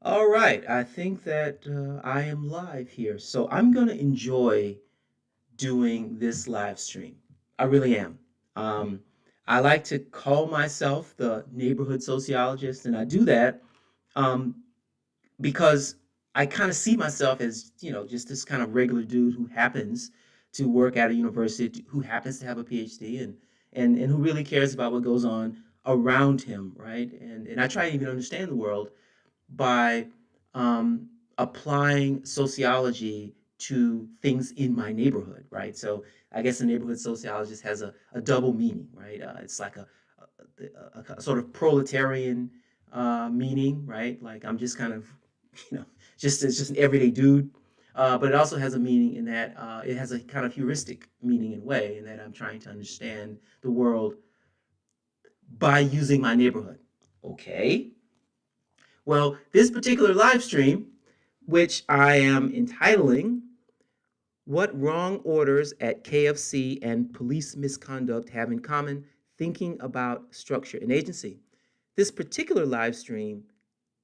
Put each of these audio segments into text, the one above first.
All right, I think that I am live here. So I'm going to enjoy doing this live stream. I really am. Um, I like to call myself the neighborhood sociologist, and I do that um, because I kind of see myself as, just this kind of regular dude who happens to work at a university, who happens to have a PhD, and who really cares about what goes on around him, right? And I try to even understand the world by um, applying sociology to things in my neighborhood, right? So I guess a neighborhood sociologist has a double meaning, right? It's like a sort of proletarian meaning, right? Like I'm just kind of, you know, just it's just an everyday dude. But it also has a meaning in that it has a kind of heuristic meaning and way in that I'm trying to understand the world by using my neighborhood. Okay. Well, this particular live stream, which I am entitling What Wrong Orders at KFC and Police Misconduct Have in Common, Thinking About Structure and Agency. This particular live stream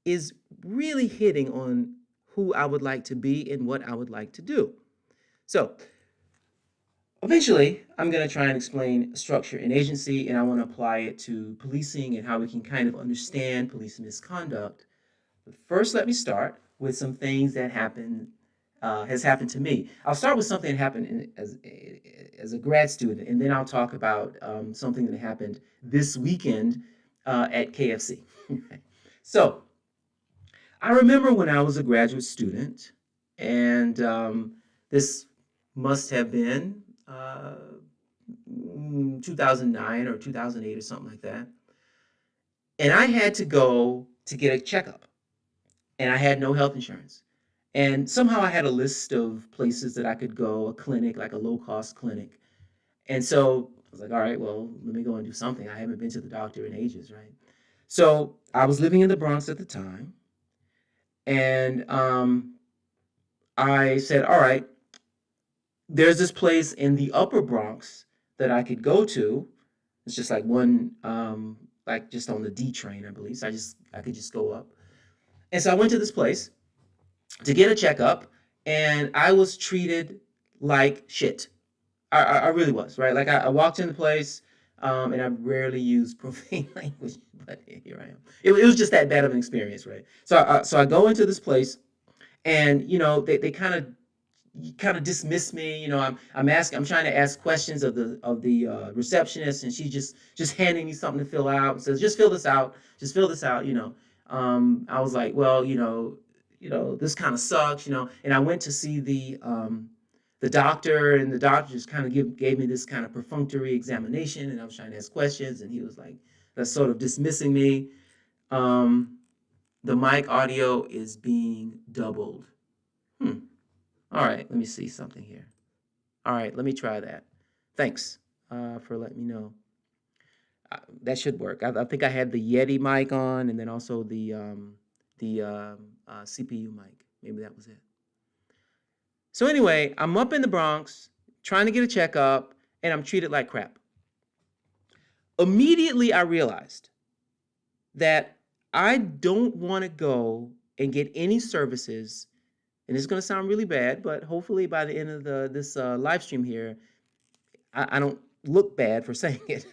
is really hitting on who I would like to be and what I would like to do. So, eventually, I'm going to try and explain structure and agency, and I want to apply it to policing and how we can kind of understand police misconduct. But first, let me start with some things that has happened to me. I'll start with something that happened as a grad student, and then I'll talk about something that happened this weekend at KFC. So I remember when I was a graduate student, and this must have been 2009 or 2008 or something like that. And I had to go to get a checkup, and I had no health insurance. And somehow I had a list of places that I could go, a clinic, like a low cost clinic. And so I was like, all right, well, let me go and do something. I haven't been to the doctor in ages, right? So I was living in the Bronx at the time. And I said, all right, there's this place in the upper Bronx that I could go to. It's just like one, like just on the D train, I believe. So I could just go up. And so I went to this place to get a checkup, and I was treated like shit. I really was, right? Like I walked in the place, and I rarely use profane language, but here I am. It was just that bad of an experience, right? So I go into this place, and they kind of dismiss me. I'm trying to ask questions of the receptionist, and she just handing me something to fill out and says, just fill this out, just fill this out. I was like, well, this kind of sucks, and I went to see the doctor, and the doctor just kind of gave me this kind of perfunctory examination, and I was trying to ask questions, and he was like, that's sort of dismissing me. Um, the mic audio is being doubled. Hmm. All right, let me see something here. All right, let me try that. Thanks for letting me know. That should work. I think I had the Yeti mic on, and then also the CPU mic. Maybe that was it. So anyway, I'm up in the Bronx trying to get a checkup, and I'm treated like crap. Immediately, I realized that I don't want to go and get any services, and it's going to sound really bad, but hopefully by the end of this live stream here, I don't look bad for saying it.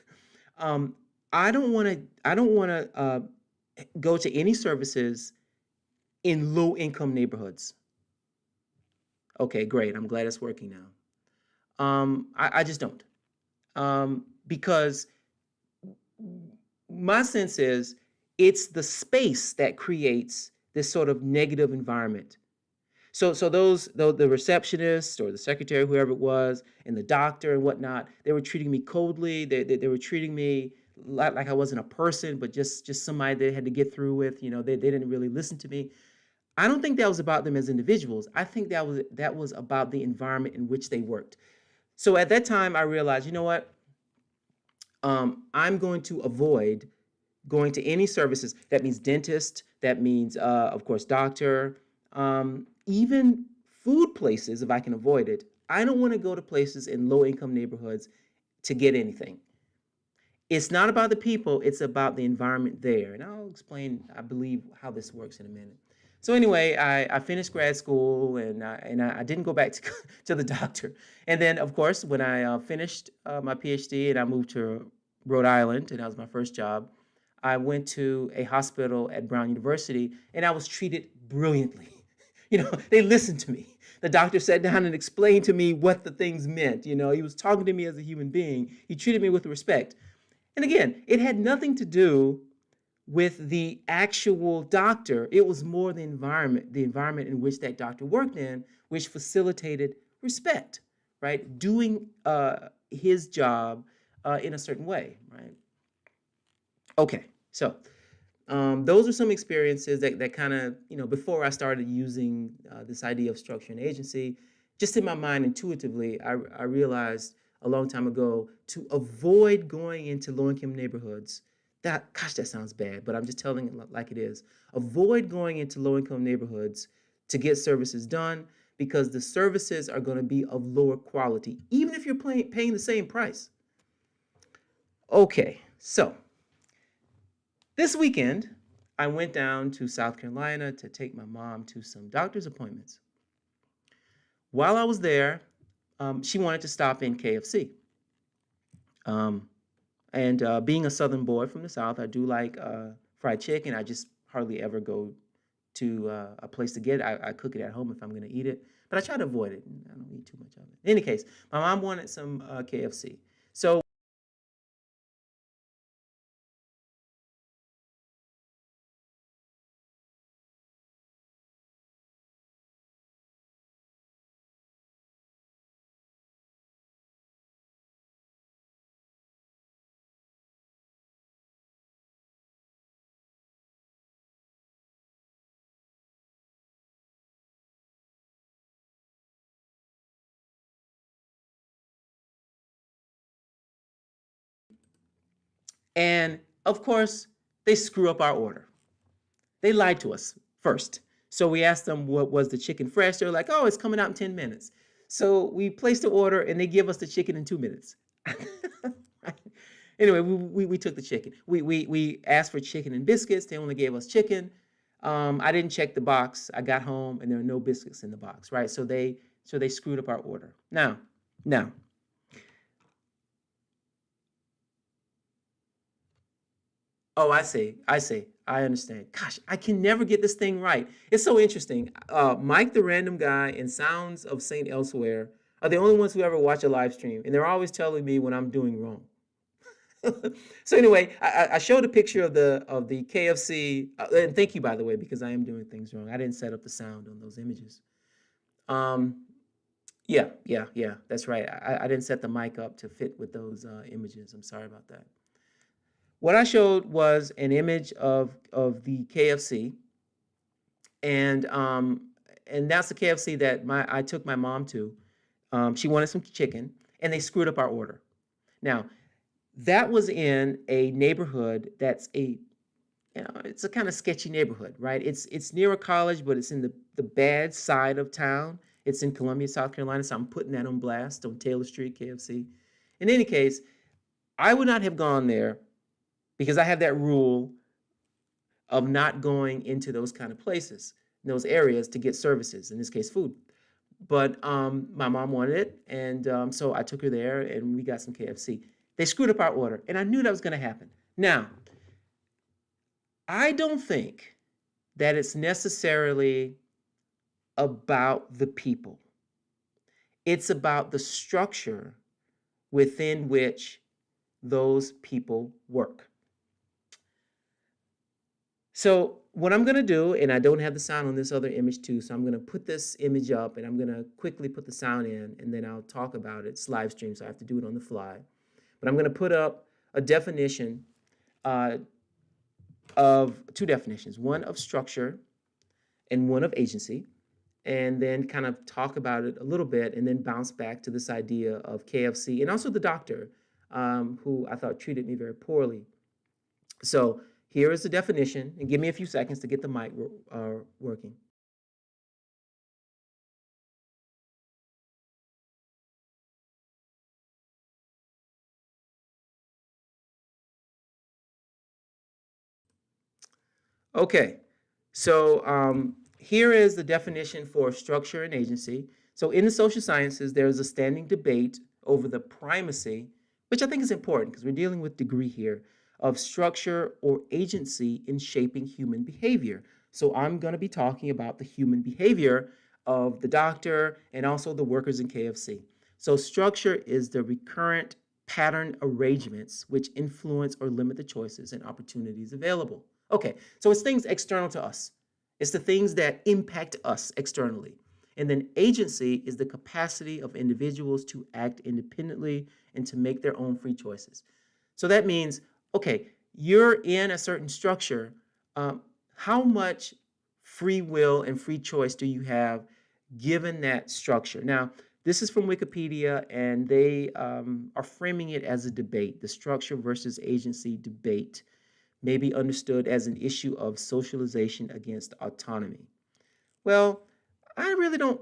Um, I don't want to. I don't want to go to any services in low income neighborhoods. Okay, great. I'm glad it's working now. I just don't, because my sense is it's the space that creates this sort of negative environment. So the receptionist or the secretary, whoever it was, and the doctor and whatnot, they were treating me coldly. They were treating me like I wasn't a person, but just somebody they had to get through with. They didn't really listen to me. I don't think that was about them as individuals. I think that was about the environment in which they worked. So at that time, I realized, you know what? I'm going to avoid going to any services. That means dentist. That means, of course, doctor. Even food places, if I can avoid it. I don't want to go to places in low income neighborhoods to get anything. It's not about the people, it's about the environment there. And I'll explain, I believe, how this works in a minute. So anyway, I finished grad school and I didn't go back to, to the doctor. And then, of course, when I finished my PhD and I moved to Rhode Island, and that was my first job, I went to a hospital at Brown University and I was treated brilliantly. They listened to me. The doctor sat down and explained to me what the things meant. He was talking to me as a human being. He treated me with respect. And again, it had nothing to do with the actual doctor. It was more the environment in which that doctor worked in, which facilitated respect, right? Doing his job in a certain way, right? Okay, so those are some experiences that kind of, before I started using this idea of structure and agency, just in my mind intuitively, I realized a long time ago to avoid going into low income neighborhoods. Gosh, that sounds bad, but I'm just telling it like it is. Avoid going into low income neighborhoods to get services done because the services are going to be of lower quality, even if you're paying the same price. Okay, so this weekend, I went down to South Carolina to take my mom to some doctor's appointments. While I was there, she wanted to stop in KFC. Um, and being a Southern boy from the South, I do like fried chicken. I just hardly ever go to a place to get it. I cook it at home if I'm going to eat it, but I try to avoid it. I don't eat too much of it. In any case, my mom wanted some KFC. So and of course, they screw up our order. They lied to us first. So we asked them what was the chicken fresh. They're like, oh, it's coming out in 10 minutes. So we placed the order and they give us the chicken in 2 minutes. Anyway, we took the chicken. We asked for chicken and biscuits. They only gave us chicken. I didn't check the box. I got home and there were no biscuits in the box, right? So they screwed up our order. Now, oh, I see. I see. I understand. Gosh, I can never get this thing right. It's so interesting. Mike, the random guy, and Sounds of Saint Elsewhere are the only ones who ever watch a live stream, and they're always telling me when I'm doing wrong. So anyway, I showed a picture of the KFC, and thank you by the way because I am doing things wrong. I didn't set up the sound on those images. Um, yeah, yeah, yeah. That's right. I didn't set the mic up to fit with those images. I'm sorry about that. What I showed was an image of the KFC, and that's the KFC that my I took my mom to. She wanted some chicken, and they screwed up our order. Now, that was in a neighborhood that's it's a kind of sketchy neighborhood, right? It's near a college, but it's in the bad side of town. It's in Columbia, South Carolina, so I'm putting that on blast on Taylor Street, KFC. In any case, I would not have gone there because I have that rule of not going into those kind of places, in those areas to get services, in this case, food. But my mom wanted it, and so I took her there, and we got some KFC. They screwed up our order, and I knew that was going to happen. Now, I don't think that it's necessarily about the people. It's about the structure within which those people work. So what I'm going to do, and I don't have the sound on this other image too, so I'm going to put this image up and I'm going to quickly put the sound in and then I'll talk about it. It's live stream, so I have to do it on the fly. But I'm going to put up a definition uh, of two definitions, one of structure and one of agency, and then kind of talk about it a little bit and then bounce back to this idea of KFC and also the doctor who I thought treated me very poorly. So here is the definition, and give me a few seconds to get the mic working. Okay, so Here is the definition for structure and agency. So, in the social sciences, there is a standing debate over the primacy, which I think is important because we're dealing with degree here, of structure or agency in shaping human behavior. So, I'm going to be talking about the human behavior of the doctor and also the workers in KFC. So, structure is the recurrent pattern arrangements which influence or limit the choices and opportunities available. Okay, so it's things external to us. It's the things that impact us externally. And then agency is the capacity of individuals to act independently and to make their own free choices. So that means, okay, you're in a certain structure. Um, how much free will and free choice do you have given that structure? Now, this is from Wikipedia, and they are framing it as a debate, the structure versus agency debate may be understood as an issue of socialization against autonomy. Well, I really don't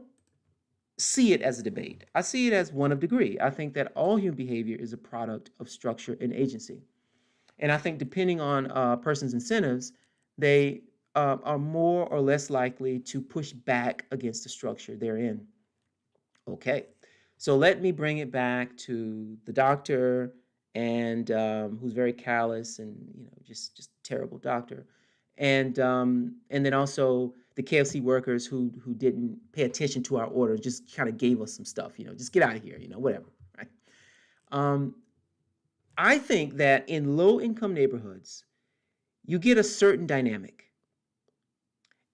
see it as a debate. I see it as one of degree. I think that all human behavior is a product of structure and agency. And I think depending on a person's incentives, they are more or less likely to push back against the structure they're in. Okay, so let me bring it back to the doctor and who's very callous and just a terrible doctor, and then also the KFC workers who didn't pay attention to our order, just kind of gave us some stuff, just get out of here, whatever, right? Um, I think that in low income neighborhoods, you get a certain dynamic,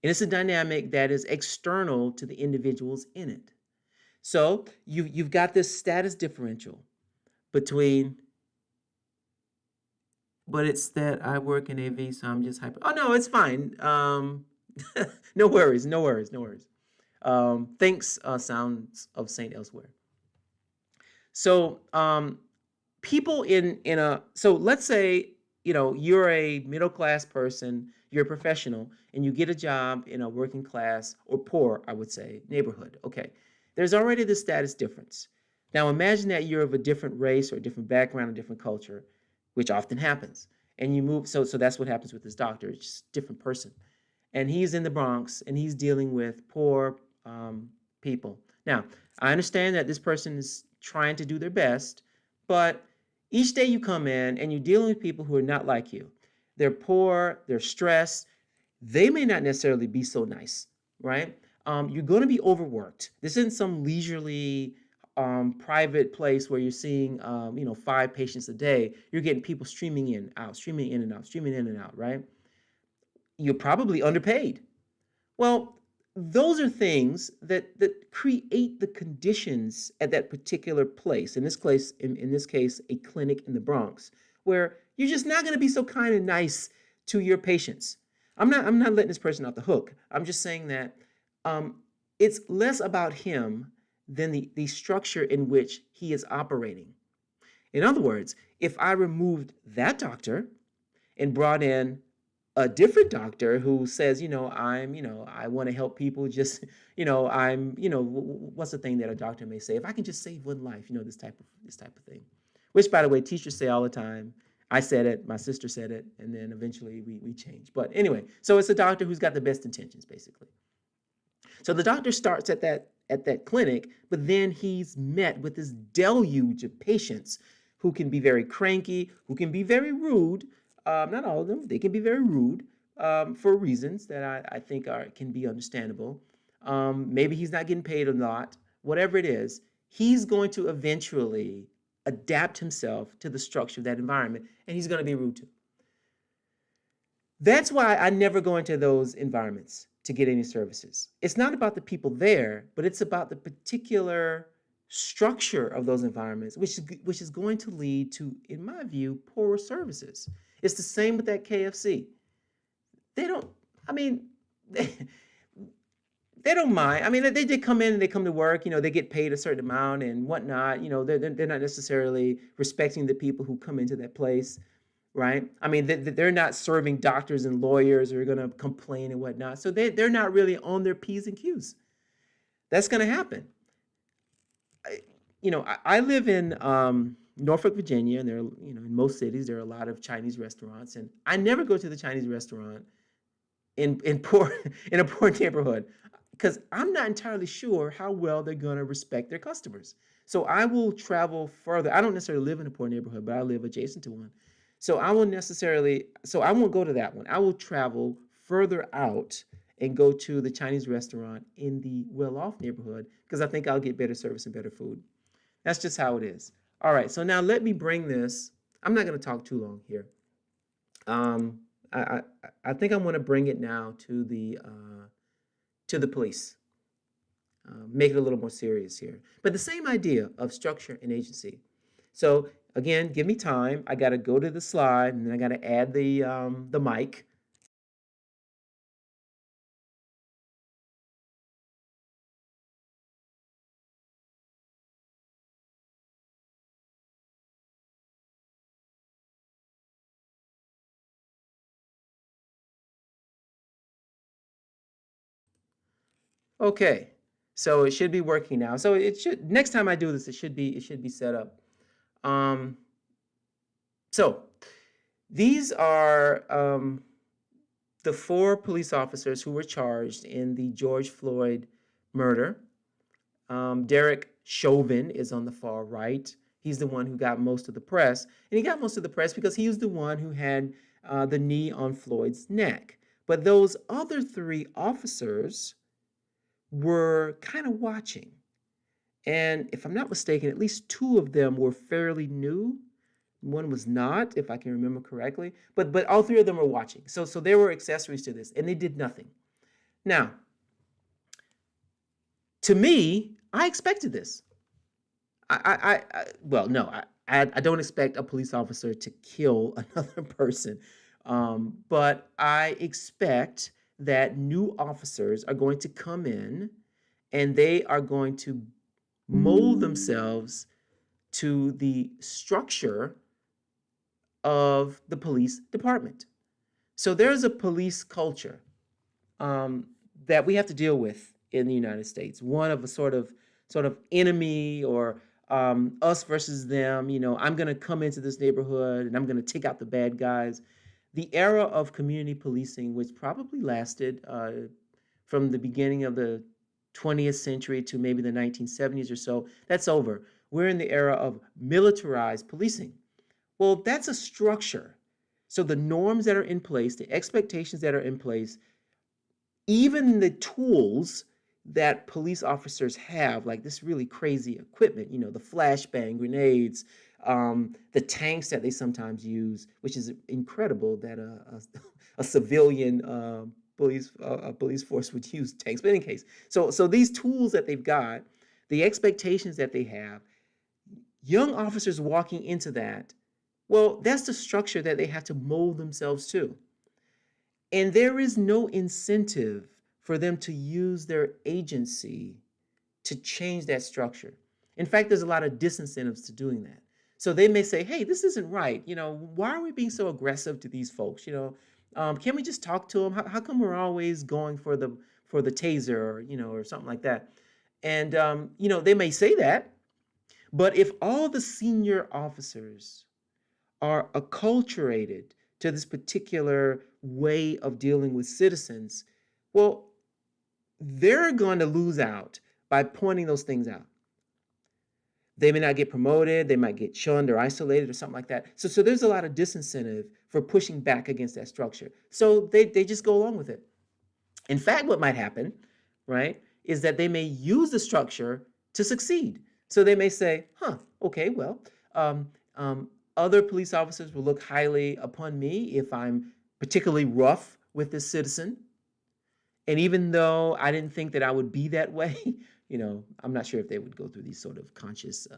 and it's a dynamic that is external to the individuals in it. So you've got this status differential between, but it's that I work in AV, so I'm just hyper. Oh no, it's fine. No worries, no worries, no worries. Thanks, sounds of Saint elsewhere. So people in a so let's say you're a middle class person, you're a professional, and you get a job in a working class or poor, I would say, neighborhood. Okay, there's already the status difference. Now imagine that you're of a different race or a different background, a different culture, which often happens, and you move. So that's what happens with this doctor. It's just a different person, and he's in the Bronx and he's dealing with poor people. Now I understand that this person is trying to do their best, but each day you come in and you're dealing with people who are not like you. They're poor, they're stressed, they may not necessarily be so nice, right? You're going to be overworked. This isn't some leisurely private place where you're seeing 5 patients a day. You're getting people streaming in, out, streaming in and out, streaming in and out, right? You're probably underpaid. Well, those are things that create the conditions at that particular place. In this case, a clinic in the Bronx, where you're just not going to be so kind and nice to your patients. I'm not letting this person off the hook. I'm just saying that um, it's less about him than the structure in which he is operating. In other words, if I removed that doctor and brought in a different doctor who says, I want to help people, just, what's the thing that a doctor may say? If I can just save one life, this type of thing. Which, by the way, teachers say all the time. I said it, my sister said it, and then eventually we changed. But anyway, so it's a doctor who's got the best intentions, basically. So the doctor starts at that clinic, but then he's met with this deluge of patients who can be very cranky, who can be very rude. Not all of them; they can be very rude for reasons that I think can be understandable. Maybe he's not getting paid a lot. Whatever it is, he's going to eventually adapt himself to the structure of that environment, and he's going to be rude to. That's why I never go into those environments to get any services. It's not about the people there, but it's about the particular structure of those environments, which is going to lead to, in my view, poorer services. It's the same with that KFC. They don't, I mean, they don't mind. I mean, they did come in and they come to work, they get paid a certain amount and whatnot. They're not necessarily respecting the people who come into that place, right? I mean, they're not serving doctors and lawyers who are going to complain and whatnot. So they're not really on their P's and Q's. That's going to happen. I live in Norfolk, Virginia, and in most cities, there are a lot of Chinese restaurants. And I never go to the Chinese restaurant in poor in a poor neighborhood, because I'm not entirely sure how well they're going to respect their customers. So I will travel further. I don't necessarily live in a poor neighborhood, but I live adjacent to one. So I won't go to that one. I will travel further out and go to the Chinese restaurant in the well-off neighborhood because I think I'll get better service and better food. That's just how it is. All right, so now let me bring this. I'm not going to talk too long here. Um, I, I I think I want to bring it now to the police. Make it a little more serious here, but the same idea of structure and agency. So again, give me time. I got to go to the slide, and then I got to add the mic. Okay, so it should be working now. So it should next time I do this, it should be set up. Um, so these are the four police officers who were charged in the George Floyd murder. Derek Chauvin is on the far right. He's the one who got most of the press. And he got most of the press because he was the one who had the knee on Floyd's neck. But those other three officers were kind of watching. And if I'm not mistaken, at least two of them were fairly new. One was not, if I can remember correctly. But all three of them were watching. So there were accessories to this, and they did nothing. Now, to me, I expected this. Well, no, I don't expect a police officer to kill another person, but I expect that new officers are going to come in and they are going to mold themselves to the structure of the police department. So there's a police culture um, that we have to deal with in the United States. One of a sort of enemy or us versus them. You know, I'm going to come into this neighborhood and I'm going to take out the bad guys. The era of community policing, which probably lasted from the beginning of the 20th century to maybe the 1970s or so, that's over. We're in the era of militarized policing. Well, that's a structure. So the norms that are in place, the expectations that are in place, even the tools that police officers have, like this really crazy equipment, you know, the flashbang grenades, the tanks that they sometimes use, which is incredible that a civilian police force would use tanks. But in any case, so these tools that they've got, the expectations that they have, young officers walking into that, well, that's the structure that they have to mold themselves to. And there is no incentive for them to use their agency to change that structure. In fact, there's a lot of disincentives to doing that. So they may say, hey, this isn't right. You know, why are we being so aggressive to these folks? You know, can we just talk to them? How come we're always going for the taser or, you know, or something like that? And, you know, they may say that, but if all the senior officers are acculturated to this particular way of dealing with citizens, well, they're going to lose out by pointing those things out. They may not get promoted, they might get shunned or isolated or something like that. So there's a lot of disincentive for pushing back against that structure. So they just go along with it. In fact, what might happen, right, is that they may use the structure to succeed. So they may say, huh, okay, well, um, other police officers will look highly upon me if I'm particularly rough with this citizen. And even though I didn't think that I would be that way, you know, I'm not sure if they would go through these sort of conscious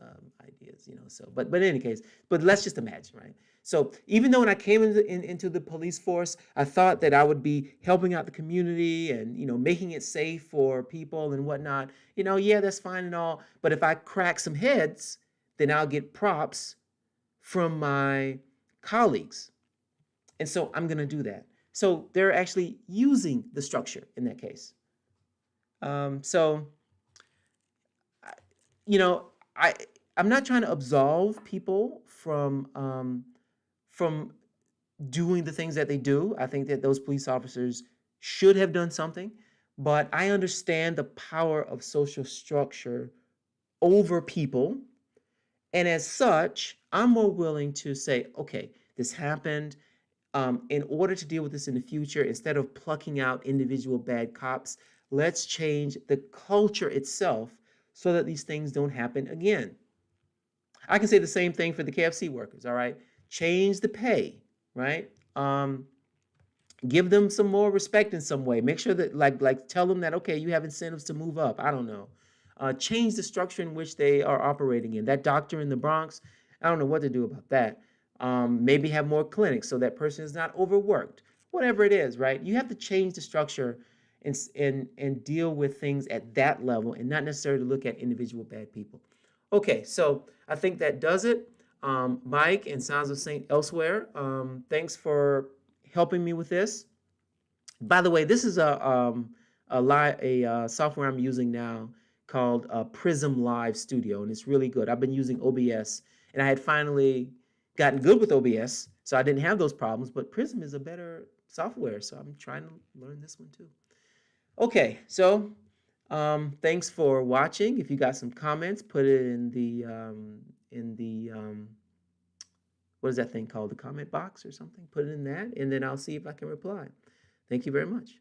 ideas, you know. So, but in any case, but let's just imagine, right? So even though when I came into the police force, I thought that I would be helping out the community and, you know, making it safe for people and whatnot. You know, yeah, that's fine and all. But if I crack some heads, then I'll get props from my colleagues. And so I'm going to do that. So they're actually using the structure in that case. So, you know, I I'm not trying to absolve people from doing the things that they do. I think that those police officers should have done something, but I understand the power of social structure over people. And as such, I'm more willing to say, okay, this happened. In order to deal with this in the future, instead of plucking out individual bad cops, let's change the culture itself so that these things don't happen again. I can say the same thing for the KFC workers, all right? Change the pay, right? Give them some more respect in some way. Make sure that like tell them that okay, you have incentives to move up. I don't know. Change the structure in which they are operating in. That doctor in the Bronx, I don't know what to do about that. Maybe have more clinics so that person is not overworked. Whatever it is, right? You have to change the structure and deal with things at that level and not necessarily look at individual bad people. Okay, so I think that does it. Mike and Sounds of Saint Elsewhere, thanks for helping me with this. By the way, this is a software I'm using now called Prism Live Studio, and it's really good. I've been using OBS, and I had finally gotten good with OBS, so I didn't have those problems. But Prism is a better software, so I'm trying to learn this one too. Okay, so thanks for watching. If you got some comments, put it in the what is that thing called? The comment box or something? Put it in that, and then I'll see if I can reply. Thank you very much.